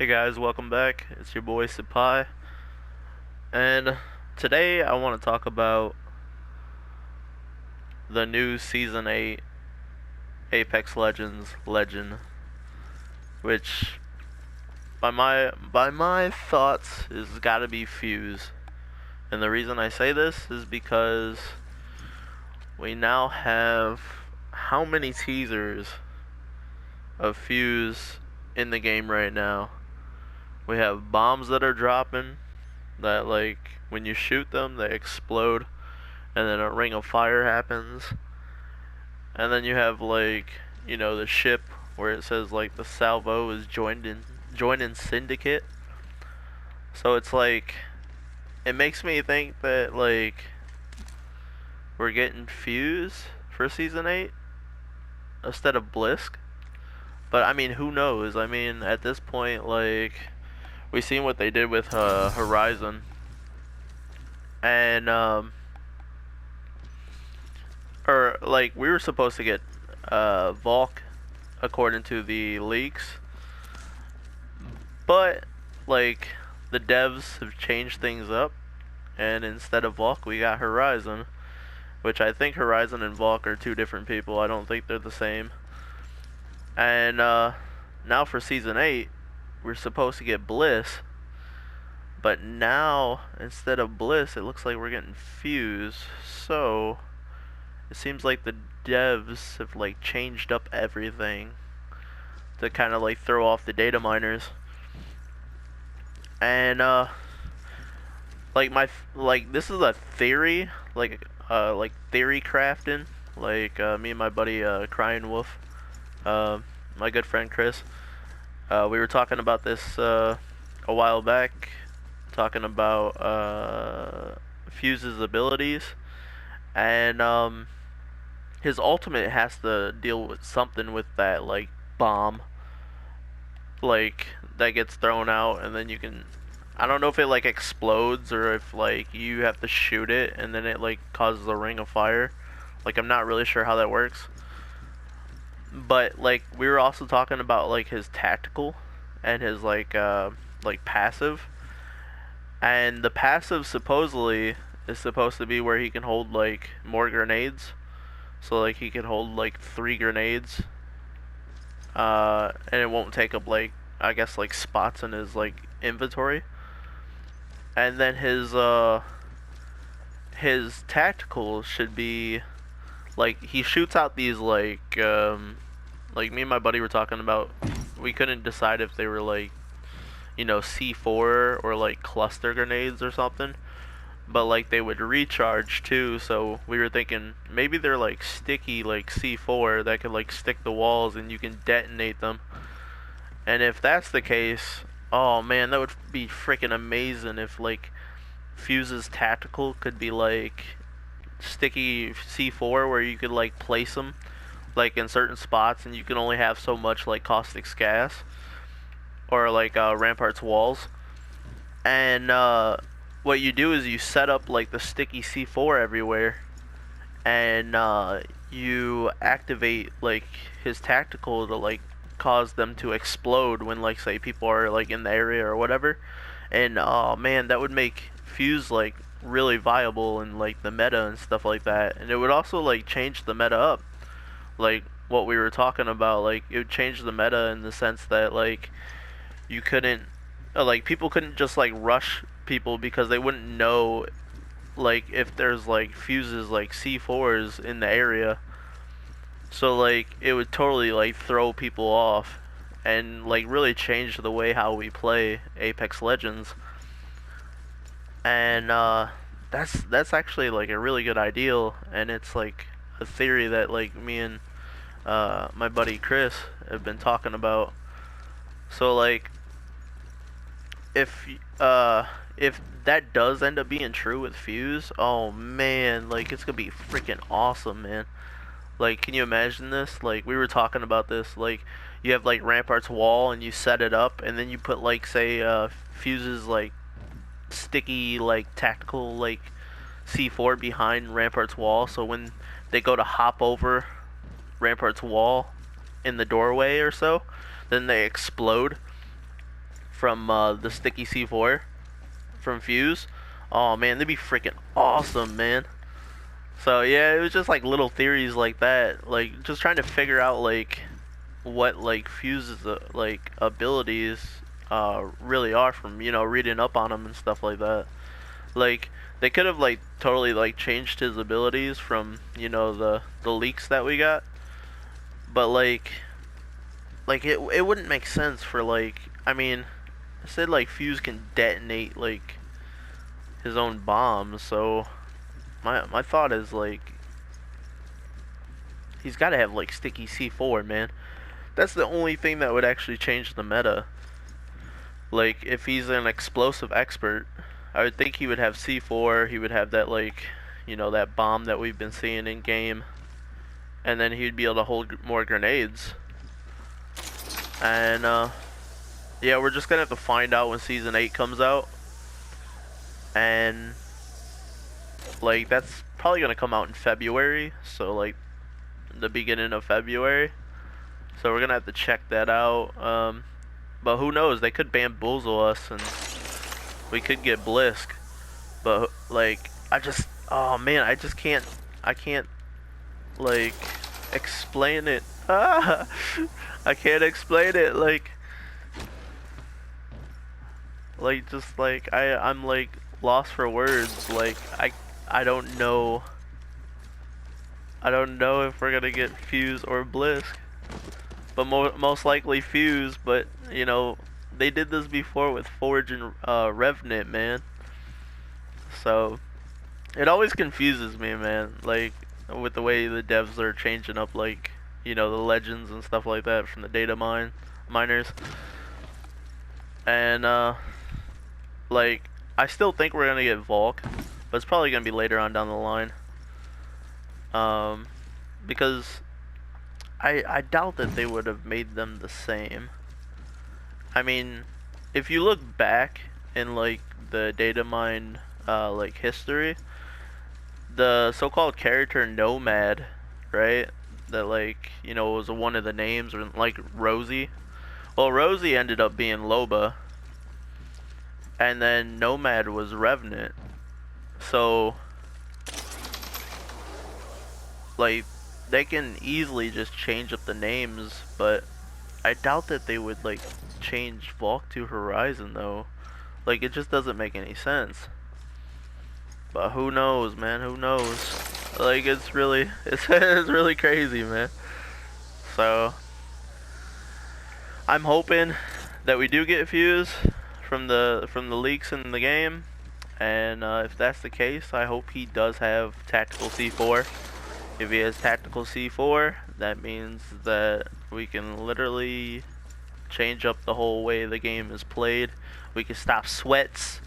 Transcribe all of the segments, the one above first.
Hey guys, welcome back. It's your boy Supai, and today I want to talk about the new Season 8 Apex Legends Legend, which by my thoughts is got to be Fuse. And the reason I say this is because we now have how many teasers of Fuse in the game right now? We have bombs that are dropping that, like, when you shoot them they explode and then a ring of fire happens. And then you have, like, the ship where it says like the salvo is joined in syndicate. So it's like, it makes me think that, like, we're getting Fuse for season 8 instead of Blisk. But I mean, who knows? I mean, at this point, like, we seen what they did with Horizon, and or like, we were supposed to get Valk according to the leaks, but like, the devs have changed things up, and instead of Valk we got Horizon, which I think Horizon and Valk are two different people. I don't think they're the same. And now for season 8 we're supposed to get Bliss, but now instead of Bliss it looks like we're getting Fuse. So it seems like the devs have like changed up everything to kind of like throw off the data miners. And this is a theory, like theory crafting. Like, me and my buddy Crying Wolf, my good friend Chris, we were talking about this a while back, talking about Fuse's abilities, and his ultimate has to deal with something with that, like, bomb, like, that gets thrown out, and then you can, I don't know if it like explodes or if like you have to shoot it and then it like causes a ring of fire. Like, I'm not really sure how that works. But like, we were also talking about like his tactical and his like passive. And the passive supposedly is supposed to be where he can hold like more grenades. So like, he can hold like 3 grenades, and it won't take up, like, I guess, like, spots in his like inventory. And then his tactical should be like, he shoots out these like me and my buddy were talking about, we couldn't decide if they were like, C4 or like cluster grenades or something, but like they would recharge too. So we were thinking maybe they're like sticky, like C4 that could like stick to walls and you can detonate them. And if that's the case, oh man, that would be freaking amazing if like Fuse's tactical could be like sticky C4 where you could like place them like in certain spots and you can only have so much like caustic gas or like Rampart's walls. And what you do is you set up like the sticky C4 everywhere, and you activate like his tactical to like cause them to explode when, like, say people are like in the area or whatever. And oh man, that would make Fuse like really viable in like the meta and stuff like that. And it would also like change the meta up, like what we were talking about. Like, it would change the meta in the sense that like you couldn't like, people couldn't just like rush people because they wouldn't know like if there's like Fuses like C4s in the area. So like, it would totally like throw people off and like really change the way how we play Apex Legends. And that's actually like a really good idea, and it's like a theory that like me and my buddy Chris have been talking about. So like, if if that does end up being true with Fuse, oh man, like, it's gonna be freaking awesome, man. Like, can you imagine this? Like, we were talking about this, like, you have like Rampart's wall and you set it up and then you put like, say, Fuse's like sticky like tactical like C4 behind Rampart's wall, so when they go to hop over Rampart's wall in the doorway or so, then they explode from the sticky C4 from Fuse. Oh man, that'd be freaking awesome, man. So yeah, it was just like little theories like that, like just trying to figure out like what like Fuse's like abilities really are from, you know, reading up on them and stuff like that. Like they could have like totally like changed his abilities from, you know, the leaks that we got, but like it wouldn't make sense for like, I mean, I said like Fuse can detonate like his own bombs, so my thought is like he's got to have like sticky C4, man. That's the only thing that would actually change the meta. Like if he's an explosive expert, I would think he would have C4, he would have that like, you know, that bomb that we've been seeing in game, and then he'd be able to hold more grenades. And yeah, we're just gonna have to find out when season 8 comes out, and like that's probably gonna come out in February, so like the beginning of February. So we're gonna have to check that out. But who knows? They could bamboozle us and we could get Blisk. But like, oh man, I can't like explain it. Ah, I can't explain it. Like just like I'm like lost for words. Like I don't know. I don't know if we're gonna get Fuse or Blisk, but most likely Fuse. But you know, they did this before with Forge and Revenant, man. So it always confuses me, man. Like with the way the devs are changing up, like, you know, the legends and stuff like that from the data miners. And like I still think we're gonna get Volk, but it's probably gonna be later on down the line. Because I doubt that they would have made them the same. I mean, if you look back in like the data mine like history, the so-called character Nomad, right? That, like, you know, was one of the names, or like Rosie. Well, Rosie ended up being Loba, and then Nomad was Revenant. So like they can easily just change up the names, but I doubt that they would like change Valk to Horizon though. Like it just doesn't make any sense. But who knows, man? Who knows? Like it's really it's really crazy, man. So I'm hoping that we do get Fuse from the leaks in the game, and if that's the case, I hope he does have tactical C4. If he has tactical C4, that means that we can literally change up the whole way the game is played. We can stop sweats,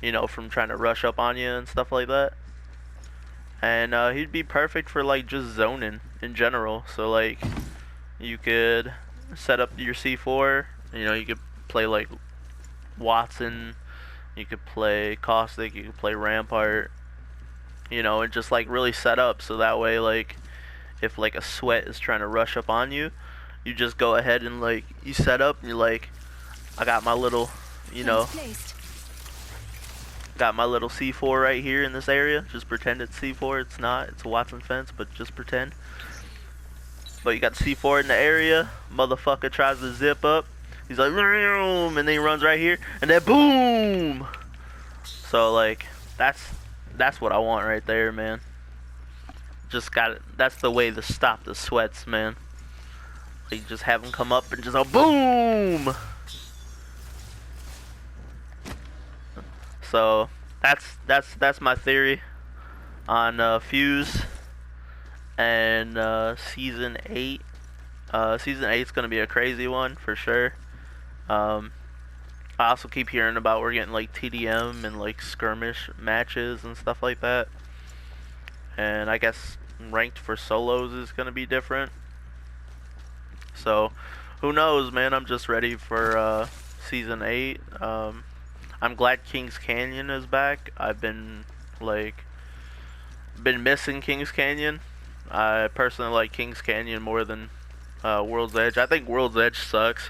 you know, from trying to rush up on you and stuff like that. And he'd be perfect for like just zoning in general. So like you could set up your C4, you know, you could play like Watson, you could play Caustic, you could play Rampart, you know, and just like really set up so that way, like, if like a sweat is trying to rush up on you, you just go ahead and like you set up and you're like, I got my little, you know, got my little C4 right here in this area. Just pretend it's C4. It's not. It's a Watson fence, but just pretend. But you got C4 in the area. Motherfucker tries to zip up. He's like, and then he runs right here, and then boom. So like that's what I want right there, man. Just got it. That's the way to stop the sweats, man. Like just have them come up and just go boom. So that's my theory on Fuse and season 8. Season 8's gonna be a crazy one for sure. I also keep hearing about we're getting like TDM and like skirmish matches and stuff like that. And I guess ranked for solos is gonna be different. So who knows, man? I'm just ready for season 8. I'm glad Kings Canyon is back. I've been missing Kings Canyon. I personally like Kings Canyon more than World's Edge. I think World's Edge sucks,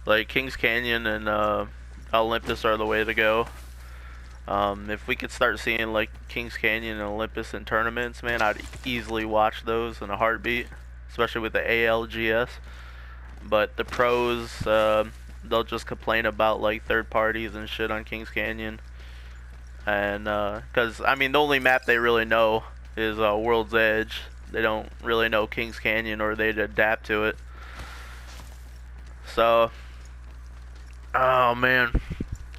Like Kings Canyon and Olympus are the way to go. If we could start seeing like Kings Canyon and Olympus in tournaments, man, I'd easily watch those in a heartbeat, especially with the ALGS. But the pros, they'll just complain about like third parties and shit on Kings Canyon. And because I mean, the only map they really know is World's Edge. They don't really know Kings Canyon, or they'd adapt to it. So, oh man,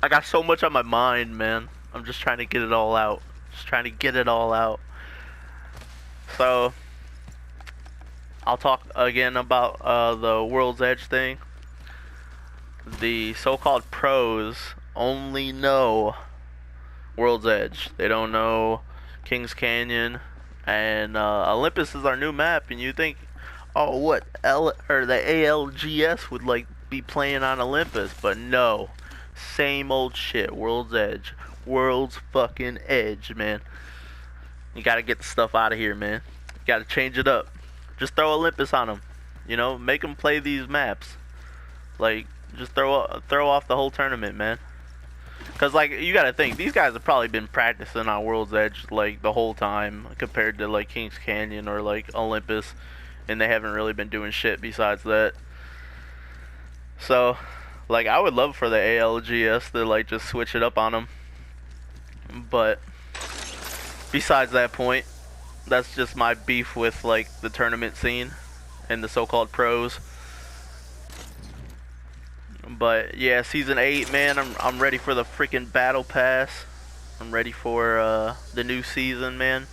I got so much on my mind, man. I'm just trying to get it all out. Just trying to get it all out. So, I'll talk again about the World's Edge thing. The so-called pros only know World's Edge. They don't know Kings Canyon, and Olympus is our new map. And you think, oh, what or the ALGS would like be playing on Olympus? But no, same old shit. World's Edge, World's fucking Edge, man. You gotta get the stuff out of here, man. You gotta change it up. Just throw Olympus on them. You know, make them play these maps. Like, just throw off the whole tournament, man. Cause like you gotta think, these guys have probably been practicing on World's Edge like the whole time compared to like Kings Canyon or like Olympus, and they haven't really been doing shit besides that. So, like I would love for the ALGS to like just switch it up on them. But besides that point, that's just my beef with like the tournament scene and the so-called pros. But yeah, season 8, man, I'm ready for the freaking battle pass. I'm ready for the new season, man.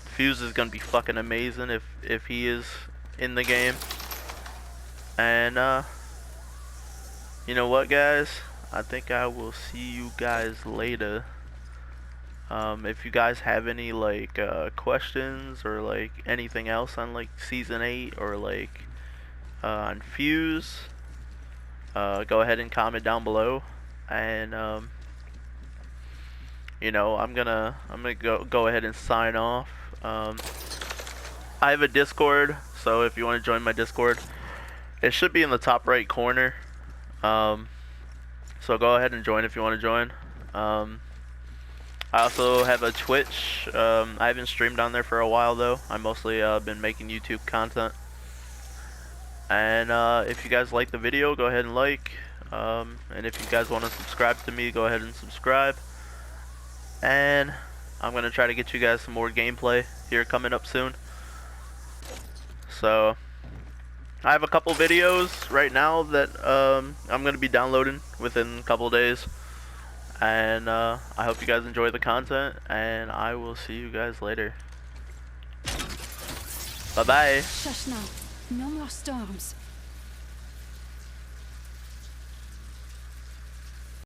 Fuse is gonna be fucking amazing if he is in the game. And you know what, guys? I think I will see you guys later. If you guys have any like questions or like anything else on like season 8 or like on Fuse, go ahead and comment down below, and you know, I'm gonna go ahead and sign off. I have a Discord, so if you want to join my Discord, it should be in the top right corner. So go ahead and join if you want to join. I also have a Twitch. I haven't streamed on there for a while though. I mostly been making YouTube content. And if you guys like the video, go ahead and like. And if you guys want to subscribe to me, go ahead and subscribe. And I'm going to try to get you guys some more gameplay here coming up soon. So, I have a couple videos right now that I'm going to be downloading within a couple days. And I hope you guys enjoy the content. And I will see you guys later. Bye-bye. Shush now. No more storms.